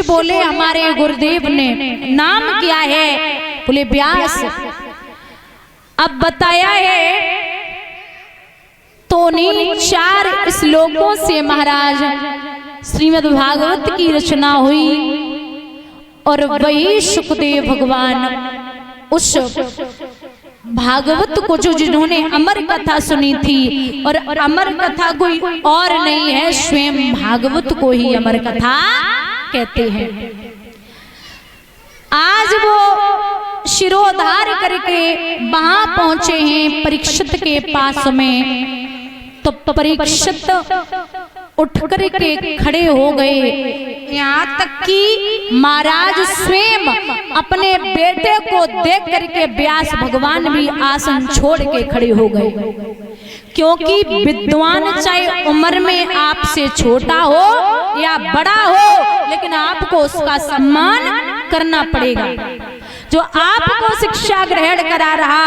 बोले हमारे गुरुदेव ने नाम क्या है? बोले व्यास। अब बताया है तो उन्हीं 4 श्लोकों से महाराज श्रीमद् भागवत की रचना हुई और वही सुखदेव भगवान उस भागवत को जो जिन्होंने अमर कथा सुनी थी, और अमर कथा कोई और नहीं है, स्वयं भागवत को ही अमर कथा कहते हैं। आज वो शिरोधार करके वहां पहुंचे हैं परीक्षित के पास में। तो परीक्षित उठ करके खड़े हो गए, यहाँ तक कि महाराज स्वयं अपने बेटे को देख करके व्यास भगवान भी आसन छोड़ के खड़े हो गए। क्योंकि विद्वान चाहे उम्र में आपसे छोटा हो या बड़ा हो, लेकिन आपको उसका सम्मान करना पड़ेगा। जो आपको शिक्षा ग्रहण करा रहा,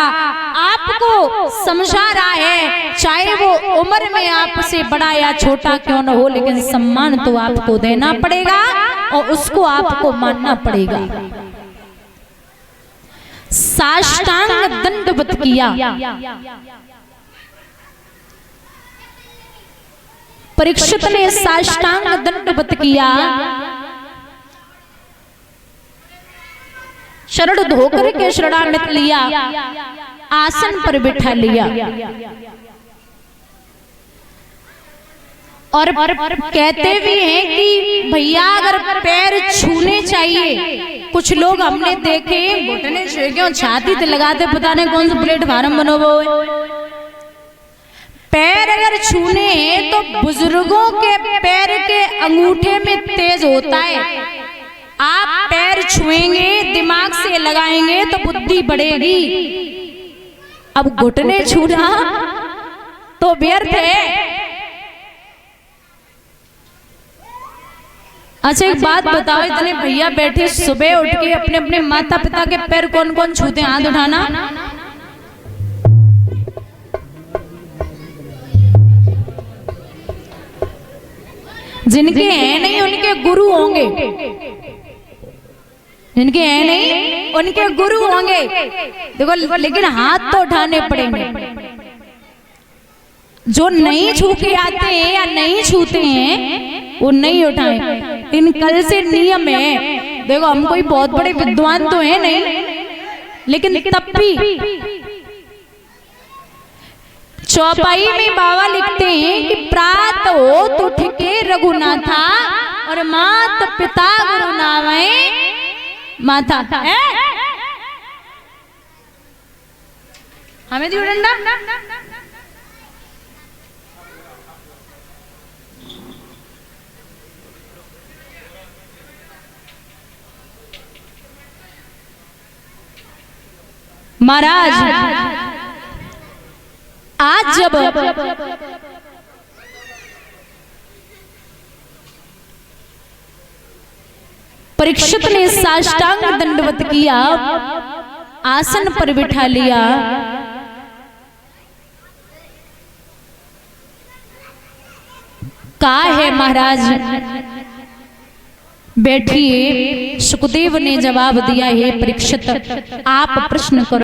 आपको समझा रहा है, चाहे वो उम्र में आपसे बड़ा या छोटा क्यों न हो, लेकिन सम्मान तो आपको देना पड़ेगा और उसको आपको मानना पड़ेगा। साष्टांग दंडवत किया। परीक्षित ने साष्टांग दंडवत किया, शरण धोकर के शरणागत लिया, आसन पर बिठा लिया और कहते भी हैं कि भैया अगर पैर छूने चाहिए, कुछ लोग हमने देखे घुटने छुए क्यों छाती ते लगाते, पता नहीं कौन सा प्लेटफार्म बनो वो है। पैर अगर छूने हैं तो बुजुर्गों के पैर के अंगूठे में तेज होता है। आप पैर छुएंगे, दिमाग से लगाएंगे तो बुद्धि बढ़ेगी। अब घुटने छूना तो व्यर्थ है। अच्छा एक बात बताओ, इतने भैया बैठे, सुबह उठ के अपने अपने माता पिता के पैर कौन कौन छूते हैं? हाथ उठाना। जिनके हैं नहीं उनके गुरु होंगे, जिनके हैं नहीं उनके गुरु होंगे। देखो लेकिन हाथ तो उठाने पड़ेंगे। जो नहीं छू के आते हैं या नहीं छूते हैं वो नहीं उठाए। इन कल से नियम है। देखो हम कोई बहुत बड़े विद्वान तो हैं नहीं, लेकिन तब भी चौपाई में बाबा लिखते हैं कि प्रात हो तो ठिके रघुनाथा और मात पिता गुरु नावे माता है। हमें दियो डंडा। महाराज आज जब परीक्षित ने साष्टांग दंडवत किया, आसन पर बिठा लिया, कहा है महाराज बैठिए। सुखदेव ने जवाब दिया, है परीक्षित आप प्रश्न करो।